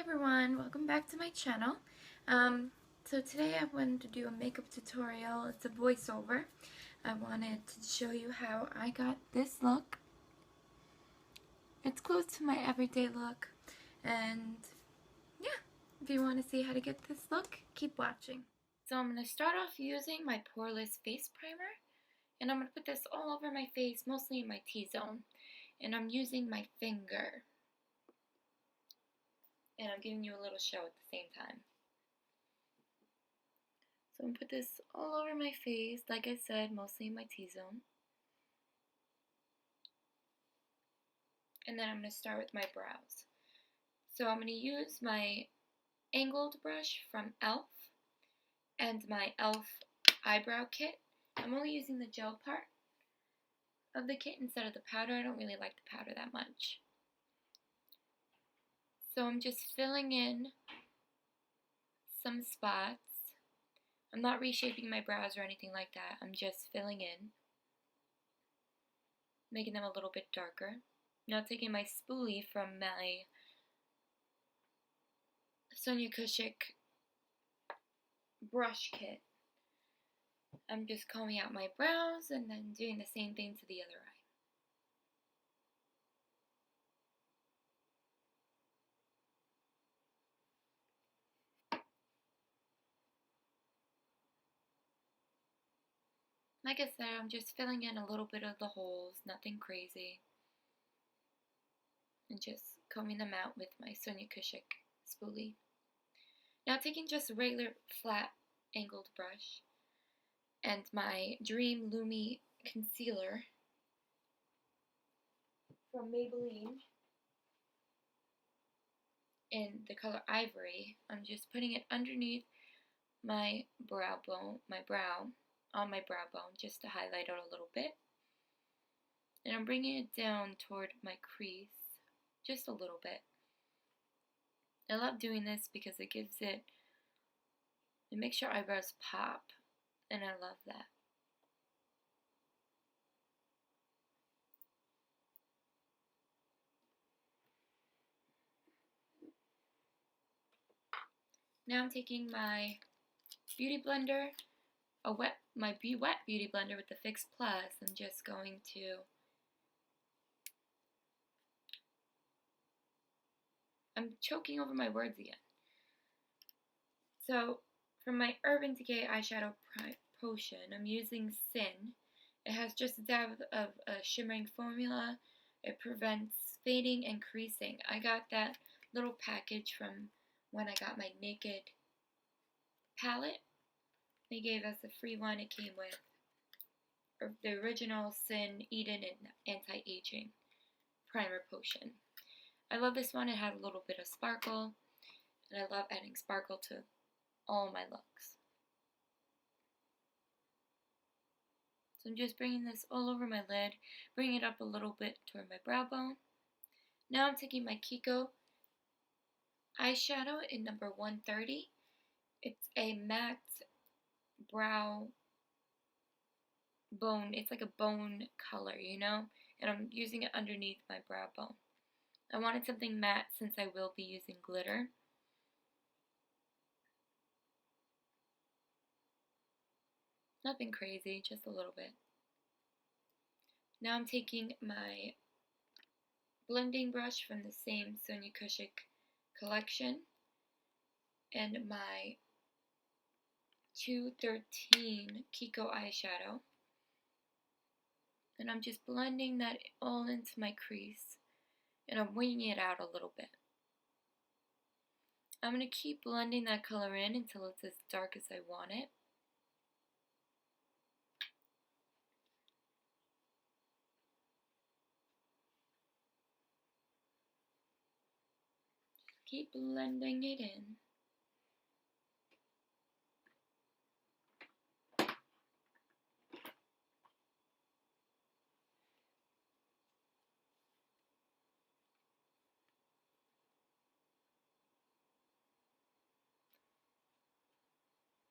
Everyone, welcome back to my channel. So today I wanted to do a makeup tutorial. It's a voiceover. I wanted to show you how I got this look. It's close to my everyday look, and yeah, if you want to see how to get this look, keep watching. So I'm going to start off using my Poreless Face Primer, and I'm going to put this all over my face, mostly in my T-zone, and I'm using my finger. And I'm giving you a little show at the same time. So I'm going to put this all over my face, like I said, mostly in my T-zone. And then I'm going to start with my brows. So I'm going to use my angled brush from e.l.f. and my e.l.f. eyebrow kit. I'm only using the gel part of the kit instead of the powder. I don't really like the powder that much. So I'm just filling in some spots. I'm not reshaping my brows or anything like that. I'm just filling in, making them a little bit darker. Now taking my spoolie from my Sonia Kashuk brush kit, I'm just combing out my brows and then doing the same thing to the other eye. Like I said, I'm just filling in a little bit of the holes, nothing crazy. And just combing them out with my Sonia Kashuk spoolie. Now taking just a regular flat angled brush and my Dream Lumi concealer from Maybelline in the color Ivory, I'm just putting it underneath my brow bone, on my brow bone, just to highlight it a little bit. And I'm bringing it down toward my crease, just a little bit. I love doing this because it makes your eyebrows pop, and I love that. Now I'm taking my beauty blender, my wet beauty blender with the Fix Plus. I'm just going to I'm choking over my words again. So, for my Urban Decay eyeshadow potion, I'm using Sin. It has just a dab of a shimmering formula. It prevents fading and creasing. I got that little package from when I got my Naked palette. They gave us a free one. It came with the original Sin Eden and Anti-Aging Primer Potion. I love this one. It had a little bit of sparkle, and I love adding sparkle to all my looks. So I'm just bringing this all over my lid, bringing it up a little bit toward my brow bone. Now I'm taking my Kiko eyeshadow in number 130. It's a matte brow bone. It's like a bone color, you know? And I'm using it underneath my brow bone. I wanted something matte since I will be using glitter. Nothing crazy, just a little bit. Now I'm taking my blending brush from the same Sonia Kashuk collection and my 213 Kiko eyeshadow, and I'm just blending that all into my crease, and I'm winging it out a little bit. I'm going to keep blending that color in until it's as dark as I want it. Keep blending it in.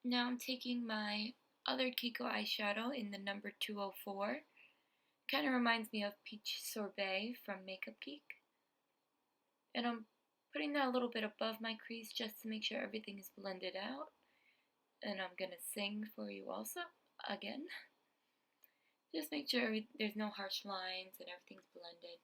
Now I'm taking my other Kiko eyeshadow in the number 204. Kind of reminds me of Peach Sorbet from Makeup Geek. And I'm Putting that a little bit above my crease just to make sure everything is blended out. And I'm going to sing for you also, again. Just make sure there's no harsh lines and everything's blended.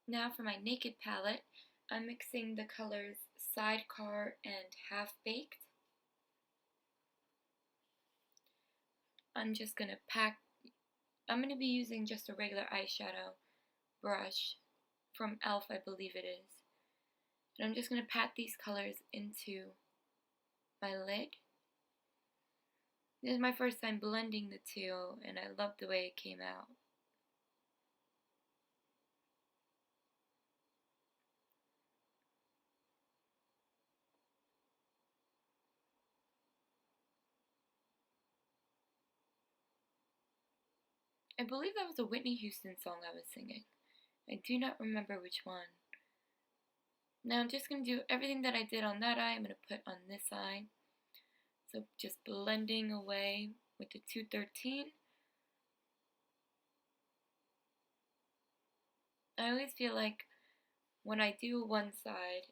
Now for my Naked palette, I'm mixing the colors Sidecar and Half Baked. I'm going to be using just a regular eyeshadow brush from e.l.f. I believe it is. And I'm just going to pat these colors into my lid. This is my first time blending the two, and I love the way it came out. I believe that was a Whitney Houston song I was singing. I do not remember which one. Now I'm just going to do everything that I did on that eye, I'm going to put on this eye. So just blending away with the 213. I always feel like when I do one side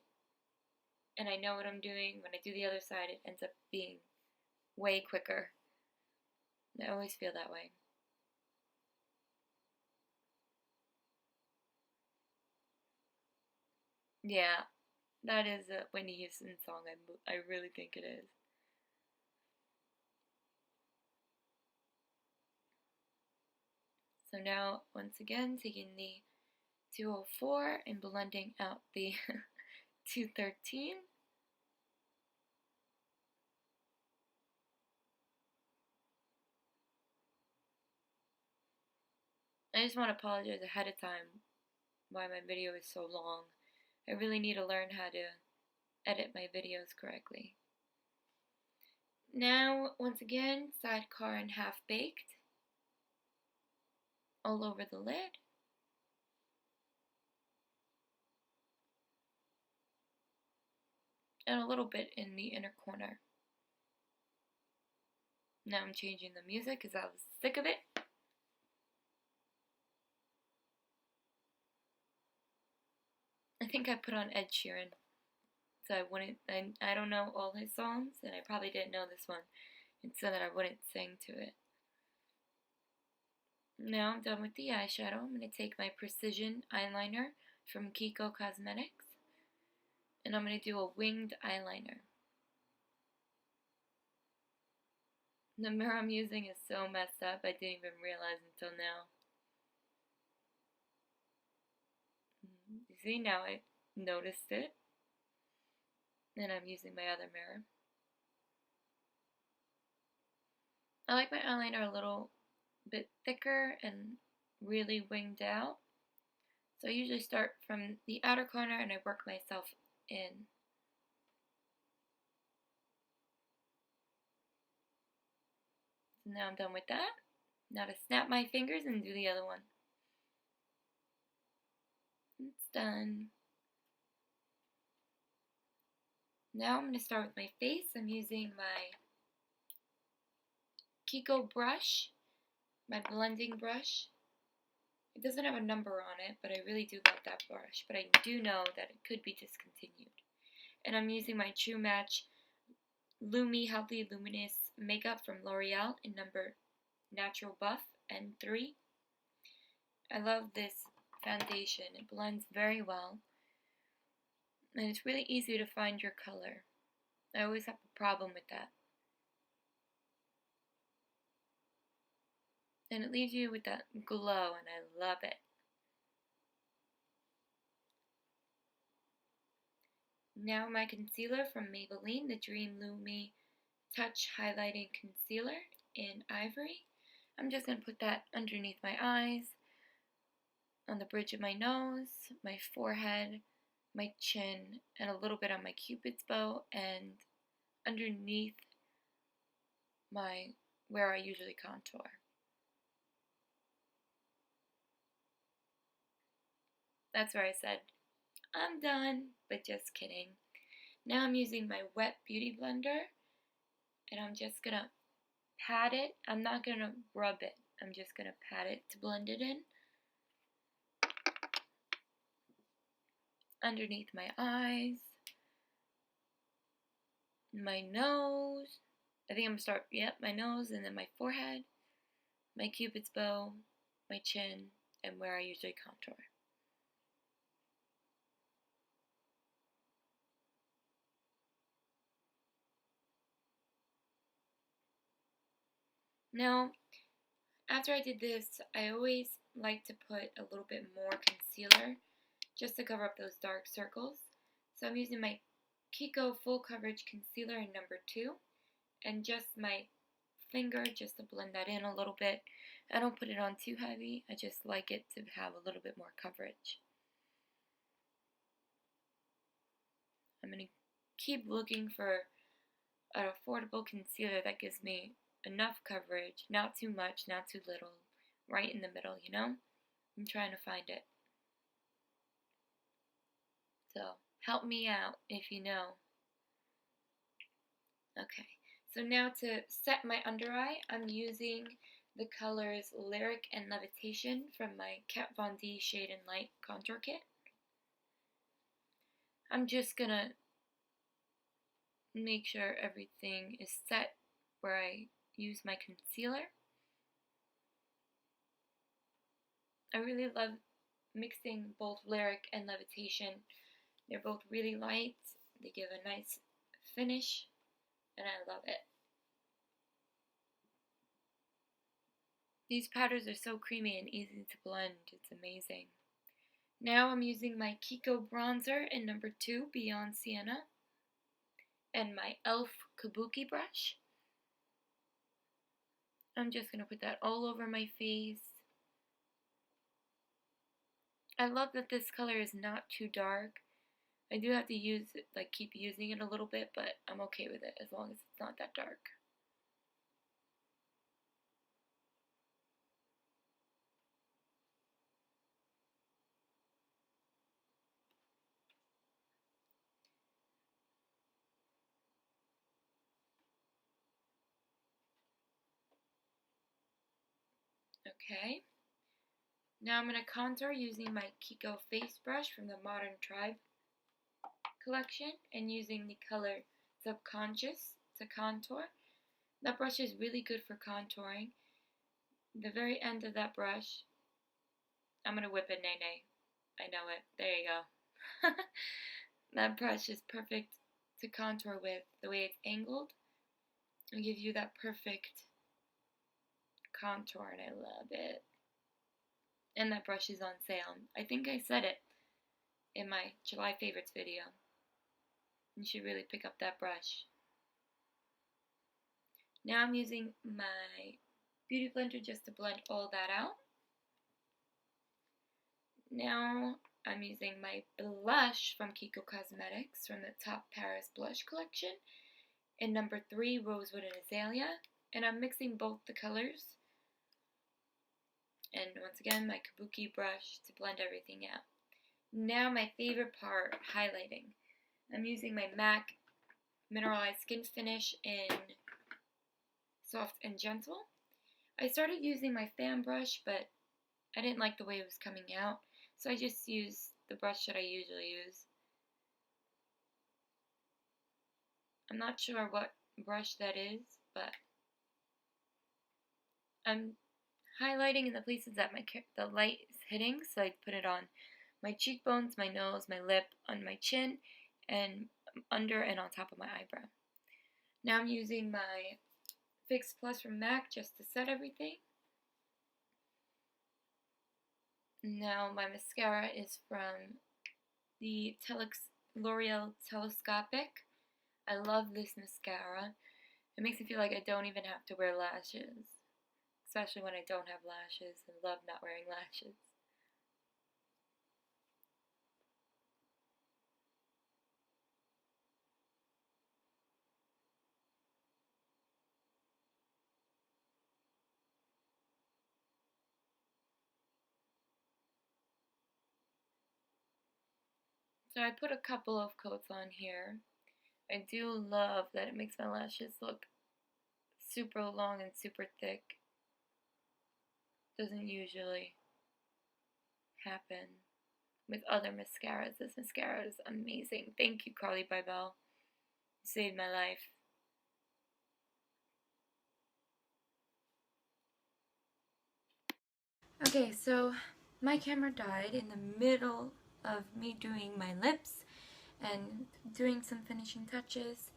and I know what I'm doing, when I do the other side, it ends up being way quicker. I always feel that way. Yeah, that is a Whitney Houston song. I really think it is. So now, once again, taking the 204 and blending out the 213. I just want to apologize ahead of time why my video is so long. I really need to learn how to edit my videos correctly. Now, once again, Sidecar and Half Baked all over the lid. And a little bit in the inner corner. Now I'm changing the music because I was sick of it. I think I put on Ed Sheeran, so I don't know all his songs, and I probably didn't know this one, and so that I wouldn't sing to it. Now I'm done with the eyeshadow. I'm going to take my Precision eyeliner from Kiko Cosmetics, and I'm going to do a winged eyeliner. The mirror I'm using is so messed up, I didn't even realize until now. You see, now I noticed it, and I'm using my other mirror. I like my eyeliner a little bit thicker and really winged out. So I usually start from the outer corner and I work myself in. So now I'm done with that. Now to snap my fingers and do the other one. It's done. Now I'm going to start with my face. I'm using my Kiko brush, my blending brush. It doesn't have a number on it, but I really do love that brush. But I do know that it could be discontinued. And I'm using my True Match Lumi Healthy Luminous Makeup from L'Oreal in number Natural Buff N3. I love this foundation. It blends very well. And it's really easy to find your color. I always have a problem with that. And it leaves you with that glow, and I love it. Now my concealer from Maybelline, the Dream Lumi Touch Highlighting Concealer in Ivory. I'm just going to put that underneath my eyes, on the bridge of my nose, my forehead, my chin, and a little bit on my Cupid's bow, and underneath where I usually contour. That's where I said, I'm done, but just kidding. Now I'm using my wet beauty blender, and I'm just gonna pat it. I'm not gonna rub it. I'm just going to pat it to blend it in. Underneath my eyes, my nose. I think I'm going to start, my nose, and then my forehead, my cupid's bow, my chin, and where I usually contour. Now, after I did this, I always like to put a little bit more concealer just to cover up those dark circles. So I'm using my Kiko Full Coverage Concealer in number 2, and just my finger just to blend that in a little bit. I don't put it on too heavy, I just like it to have a little bit more coverage. I'm going to keep looking for an affordable concealer that gives me enough coverage, not too much, not too little, right in the middle, you know? I'm trying to find it. So, help me out if you know. Okay, so now to set my under eye, I'm using the colors Lyric and Levitation from my Kat Von D Shade and Light Contour Kit. I'm just gonna make sure everything is set where I use my concealer. I really love mixing both Lyric and Levitation. They're both really light, they give a nice finish, and I love it. These powders are so creamy and easy to blend, it's amazing. Now I'm using my Kiko bronzer in number 2, Beyond Sienna, and my e.l.f. Kabuki brush. I'm just going to put that all over my face. I love that this color is not too dark. I do have to use it, keep using it a little bit, but I'm okay with it as long as it's not that dark. Okay. Now I'm going to contour using my Kiko face brush from the Modern Tribe collection and using the color Subconscious to contour. That brush is really good for contouring. The very end of that brush, I'm going to whip it, nay. I know it. There you go. That brush is perfect to contour with. The way it's angled, it'll give you that perfect contour, and I love it. And that brush is on sale. I think I said it in my July favorites video. You should really pick up that brush. Now I'm using my Beauty Blender just to blend all that out. Now I'm using my blush from Kiko Cosmetics from the Top Paris Blush Collection in number 3, Rosewood and Azalea. And I'm mixing both the colors. And once again, my Kabuki brush to blend everything out. Now my favorite part, highlighting. I'm using my MAC Mineralized Skin Finish in Soft and Gentle. I started using my fan brush, but I didn't like the way it was coming out, so I just used the brush that I usually use. I'm not sure what brush that is, but I'm highlighting in the places that the light is hitting, so I put it on my cheekbones, my nose, my lip, on my chin, and under and on top of my eyebrow. Now I'm using my Fix Plus from MAC just to set everything. Now my mascara is from the L'Oreal Telescopic. I love this mascara. It makes me feel like I don't even have to wear lashes, especially when I don't have lashes. I love not wearing lashes. So I put a couple of coats on here. I do love that it makes my lashes look super long and super thick. Doesn't usually happen with other mascaras. This mascara is amazing. Thank you, Carly Bybel. You saved my life. Okay, so my camera died in the middle of me doing my lips and doing some finishing touches.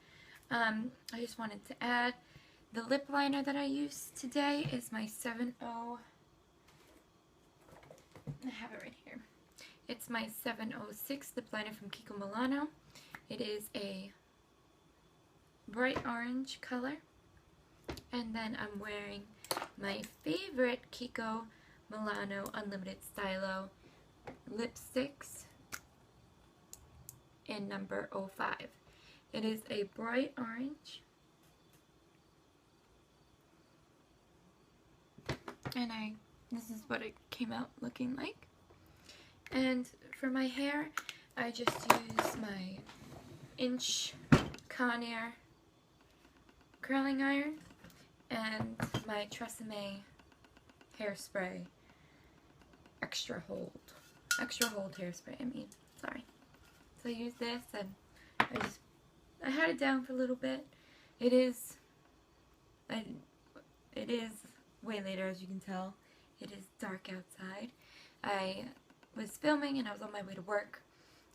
I just wanted to add the lip liner that I used today is my 7.0. I have it right here. It's my 706 lip liner from Kiko Milano. It is a bright orange color. And then I'm wearing my favorite Kiko Milano Unlimited Stylo lipsticks in number 05. It is a bright orange. And this is what it came out looking like. And for my hair, I just use my Inch Conair curling iron and my Tresemme hairspray extra hold hairspray, sorry. So I use this and I had it down for a little bit. It is way later, as you can tell. It is dark outside. I was filming and I was on my way to work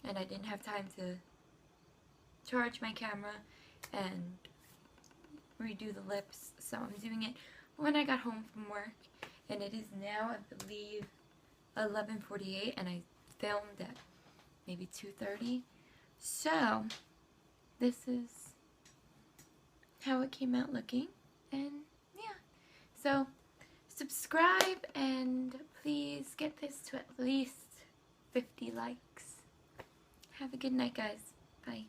and I didn't have time to charge my camera and redo the lips, so I'm doing it when I got home from work, and it is now, I believe, 11:48 and I filmed at maybe 2:30. So this is how it came out looking, and yeah, so subscribe and please get this to at least 50 likes. Have a good night, guys. Bye.